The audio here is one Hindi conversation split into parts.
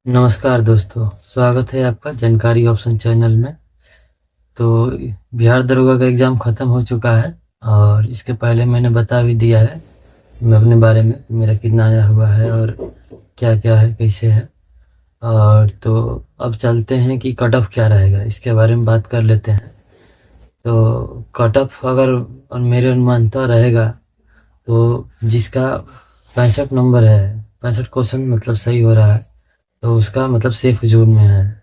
नमस्कार दोस्तों, स्वागत है आपका जानकारी ऑप्शन चैनल में। तो बिहार दरोगा का एग्ज़ाम ख़त्म हो चुका है और इसके पहले मैंने बता भी दिया है मैं अपने बारे में, मेरा कितना आया हुआ है और क्या-क्या है, कैसे है। और तो अब चलते हैं कि कट ऑफ क्या रहेगा, इसके बारे में बात कर लेते हैं। तो कट ऑफ अगर और मेरे अनुमानता रहेगा तो जिसका 65 नंबर है, 65 क्वेश्चन मतलब सही हो रहा है, तो उसका मतलब सेफ जोन में है।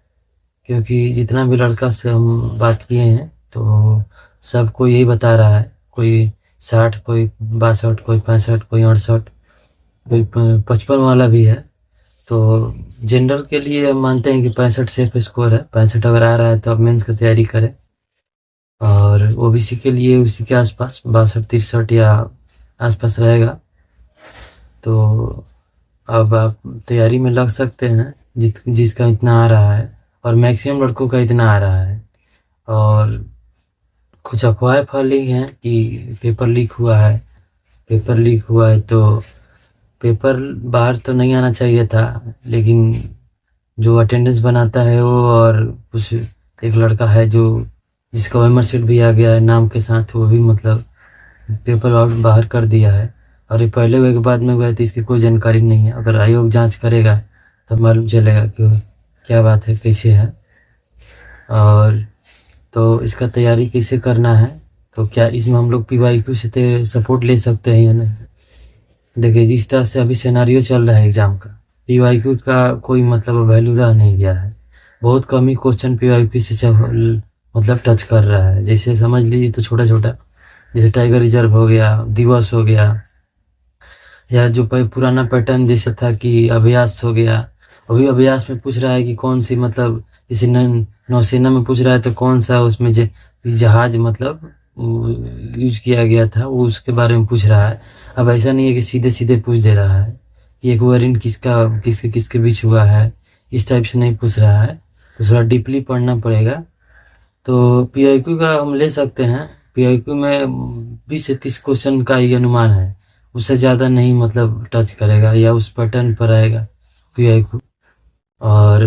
क्योंकि जितना भी लड़का से हम बात किए हैं तो सबको यही बता रहा है, कोई 60, कोई 62, कोई 65, कोई 68, कोई 55 वाला भी है। तो जनरल के लिए हम मानते हैं कि 65 सेफ स्कोर है। 65 अगर आ रहा है तो आप मेंस की तैयारी करें। और ओबीसी के लिए उसी के आसपास 62-63 या आसपास रहेगा। तो अब आप तैयारी में लग सकते हैं जिसका इतना आ रहा है, और मैक्सिमम लड़कों का इतना आ रहा है। और कुछ अफवाहें फैली हैं कि पेपर लीक हुआ है। पेपर लीक हुआ है तो पेपर बाहर तो नहीं आना चाहिए था, लेकिन जो अटेंडेंस बनाता है वो, और कुछ एक लड़का है जो जिसका ओएमआर शीट भी आ गया है नाम के साथ, वो भी मतलब पेपर आउट बाहर कर दिया है। और ये पहले हुए के बाद में हुआ है तो इसकी कोई जानकारी नहीं है। अगर आयोग जांच करेगा तो मालूम चलेगा कि क्या बात है, कैसे है। और तो इसका तैयारी कैसे करना है, तो क्या इसमें हम लोग पीवाईक्यू से सपोर्ट ले सकते हैं या नहीं। देखिए, जिस तरह से अभी सिनेरियो चल रहा है एग्ज़ाम का, पीवाईक्यू का कोई मतलब वैल्यू रह नहीं गया है। बहुत कम ही क्वेश्चन पीवाईक्यू से मतलब टच कर रहा है। जैसे समझ लीजिए तो छोटा-छोटा, जैसे टाइगर रिज़र्व हो गया, दिवस हो गया, या जो पुराना पैटर्न जैसे था कि अभ्यास हो गया। अभी अभ्यास में पूछ रहा है कि कौन सी मतलब, जैसे नौसेना में पूछ रहा है तो कौन सा उसमें जहाज मतलब यूज किया गया था, वो उसके बारे में पूछ रहा है। अब ऐसा नहीं है कि सीधे सीधे पूछ दे रहा है कि एक वेरिएंट किसके किसके बीच हुआ है, इस टाइप से नहीं पूछ रहा है। तो थोड़ा डीपली पढ़ना पड़ेगा। तो पीआईक्यू का हम ले सकते हैं। पीआईक्यू में 20 से 30 क्वेश्चन का ही अनुमान है, उससे ज़्यादा नहीं मतलब टच करेगा या उस पैटर्न पर आएगा पीआईक्यू। और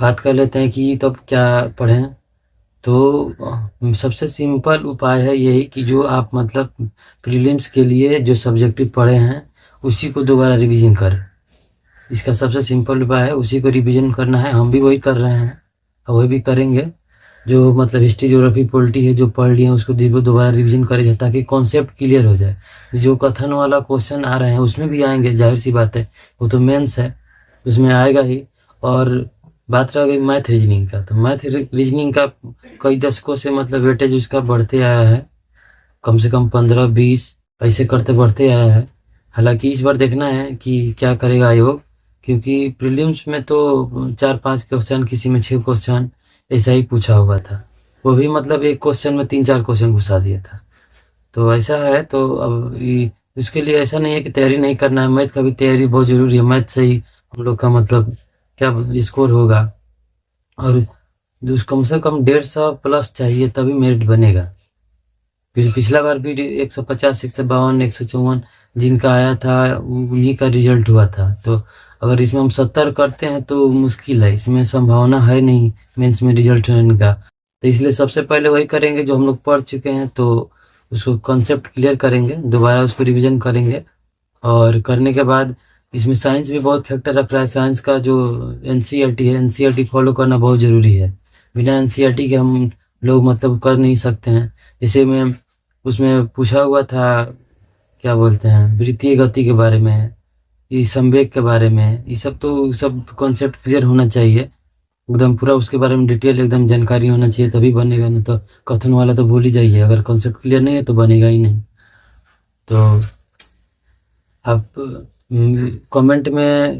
बात कर लेते हैं कि तब क्या पढ़ें। तो सबसे सिंपल उपाय है यही कि जो आप मतलब प्रीलिम्स के लिए जो सब्जेक्टिव पढ़े हैं उसी को दोबारा रिवीजन करें। इसका सबसे सिंपल उपाय है, उसी को रिवीजन करना है। हम भी वही कर रहे हैं और वही भी करेंगे। जो मतलब हिस्ट्री, ज्योग्राफी, पॉलिटी है जो पढ़ लिए हैं उसको दोबारा रिवीजन करें ताकि कॉन्सेप्ट क्लियर हो जाए। जो कथन वाला क्वेश्चन आ रहे हैं उसमें भी आएंगे, जाहिर सी बात है, वो तो मेंस है, उसमें आएगा ही। और बात रह गई मैथ रीजनिंग का, तो मैथ रीजनिंग का कई दशकों से मतलब वेटेज उसका बढ़ते आया है, कम से कम 15-20 ऐसे करते बढ़ते आया है। हालांकि इस बार देखना है कि क्या करेगा आयोग, क्योंकि प्रीलिम्स में तो 4-5 क्वेश्चन, किसी में 6 क्वेश्चन ऐसा ही पूछा हुआ था। वो भी मतलब एक क्वेश्चन में 3-4 क्वेश्चन घुसा दिया था। तो ऐसा है। तो अब उसके लिए ऐसा नहीं है कि तैयारी नहीं करना है, मैथ का भी तैयारी बहुत जरूरी है। मैथ से ही हम लोग का मतलब क्या स्कोर होगा। और कम से कम 150 प्लस चाहिए तभी मेरिट बनेगा। क्योंकि पिछला बार भी 150, 152, 154 जिनका आया था उन्हीं का रिजल्ट हुआ था। तो अगर इसमें हम 70 करते हैं तो मुश्किल है, इसमें संभावना है नहीं मेंस में रिजल्ट रहने का। तो इसलिए सबसे पहले वही करेंगे जो हम लोग पढ़ चुके हैं, तो उसको कॉन्सेप्ट क्लियर करेंगे, दोबारा उसको रिविजन करेंगे। और करने के बाद इसमें साइंस भी बहुत फैक्टर रख रहा है। साइंस का जो एनसीईआरटी है, एनसीईआरटी फॉलो करना बहुत ज़रूरी है। बिना एनसीईआरटी के हम लोग मतलब कर नहीं सकते हैं। जैसे मैं उसमें पूछा हुआ था, क्या बोलते हैं, वृत्तीय गति के बारे में, ये संवेग के बारे में, ये सब तो सब कॉन्सेप्ट क्लियर होना चाहिए एकदम पूरा। उसके बारे में डिटेल एकदम जानकारी होना चाहिए तभी बनेगा, नहीं तो कथन वाला तो भूल ही जाइए। अगर कॉन्सेप्ट क्लियर नहीं है तो बनेगा ही नहीं। तो आप कमेंट में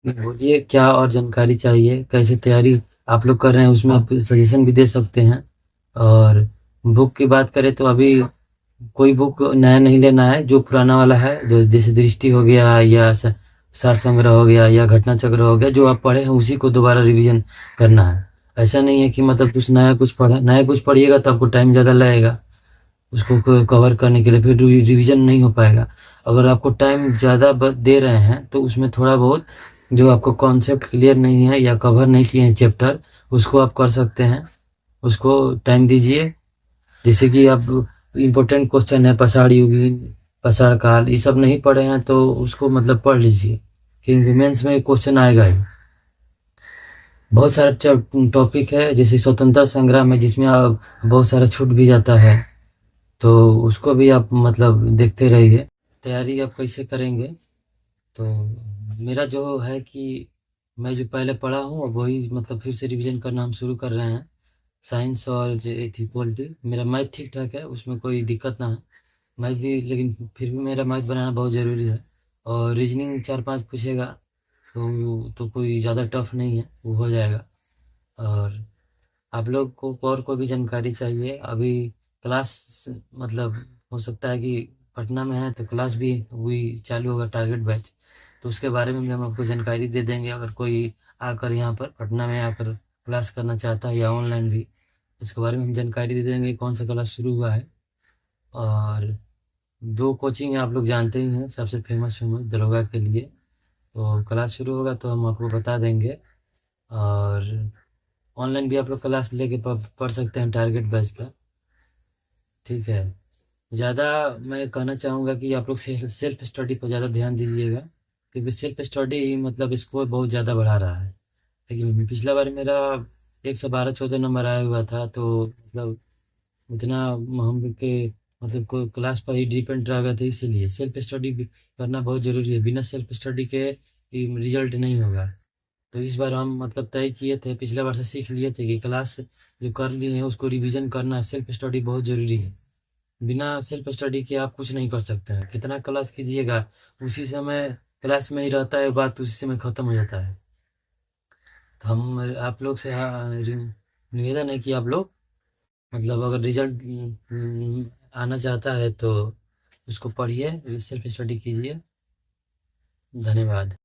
बोलिए क्या और जानकारी चाहिए, कैसे तैयारी आप लोग कर रहे हैं, उसमें आप सजेशन भी दे सकते हैं। और बुक की बात करें तो अभी कोई बुक नया नहीं लेना है, जो पुराना वाला है, जो जैसे दृष्टि हो गया या सार संग्रह हो गया या घटना चक्र हो गया, जो आप पढ़े हैं उसी को दोबारा रिवीजन करना है। ऐसा नहीं है कि मतलब कुछ नया कुछ पढ़ा, नया कुछ पढ़िएगा तो आपको टाइम ज़्यादा लगेगा उसको कवर करने के लिए, फिर रिवीजन नहीं हो पाएगा। अगर आपको टाइम ज़्यादा दे रहे हैं तो उसमें थोड़ा बहुत जो आपको कॉन्सेप्ट क्लियर नहीं है या कवर नहीं किए हैं चैप्टर, उसको आप कर सकते हैं। उसको टाइम दीजिए। जैसे कि आप इम्पोर्टेंट क्वेश्चन है पसाड़ युगीन, पसाड़ काल, ये सब नहीं पढ़े हैं तो उसको मतलब पढ़ लीजिए, क्योंकि मेंस में क्वेश्चन आएगा ही। बहुत सारा टॉपिक है, जैसे स्वतंत्रता संग्राम है जिसमें बहुत सारा छूट भी जाता है, तो उसको भी आप मतलब देखते रहिए। तैयारी आप कैसे करेंगे, तो मेरा जो है कि मैं जो पहले पढ़ा हूँ वही मतलब फिर से रिवीजन करना हम शुरू कर रहे हैं। साइंस और जो थी पॉलिटी, मेरा मैथ ठीक ठाक है, उसमें कोई दिक्कत ना है। मैथ भी, लेकिन फिर भी मेरा मैथ बनाना बहुत ज़रूरी है। और रीजनिंग 4-5 पूछेगा तो कोई ज़्यादा टफ नहीं है, वो हो जाएगा। और आप लोग को और कोई भी जानकारी चाहिए, अभी क्लास मतलब हो सकता है कि पटना में है तो क्लास भी वही चालू होगा, टारगेट बैच, तो उसके बारे में भी हम आपको जानकारी दे देंगे। अगर कोई आकर यहाँ पर पटना में आकर क्लास करना चाहता है या ऑनलाइन भी, इसके बारे में हम जानकारी दे देंगे कौन सा क्लास शुरू हुआ है। और 2 कोचिंग आप लोग जानते ही हैं, सबसे फेमस फेमस दरोगा के लिए, तो क्लास शुरू होगा तो हम आपको बता देंगे। और ऑनलाइन भी आप लोग क्लास लेके पढ़ सकते हैं टारगेट बैच का, ठीक है। ज़्यादा मैं कहना चाहूँगा कि आप लोग सेल्फ स्टडी पर ज़्यादा ध्यान दीजिएगा, क्योंकि सेल्फ स्टडी ही मतलब स्कोर बहुत ज़्यादा बढ़ा रहा है। लेकिन पिछला बार मेरा 112-14 नंबर आया हुआ था, तो मतलब उतना हम के मतलब को क्लास पर ही डिपेंड रह गए थे, इसीलिए सेल्फ स्टडी भी करना बहुत ज़रूरी है। बिना सेल्फ स्टडी के रिजल्ट नहीं होगा। तो इस बार हम मतलब तय किए थे, पिछले बार से सीख लिए थे कि क्लास जो कर लिए हैं उसको रिवीजन करना है, सेल्फ स्टडी बहुत ज़रूरी है। बिना सेल्फ स्टडी के आप कुछ नहीं कर सकते हैं, कितना क्लास कीजिएगा उसी समय क्लास में ही रहता है, बात उसी समय ख़त्म हो जाता है। तो हम आप लोग से निवेदन है कि आप लोग मतलब अगर रिजल्ट आना चाहता है तो उसको पढ़िए, सेल्फ स्टडी कीजिए। धन्यवाद।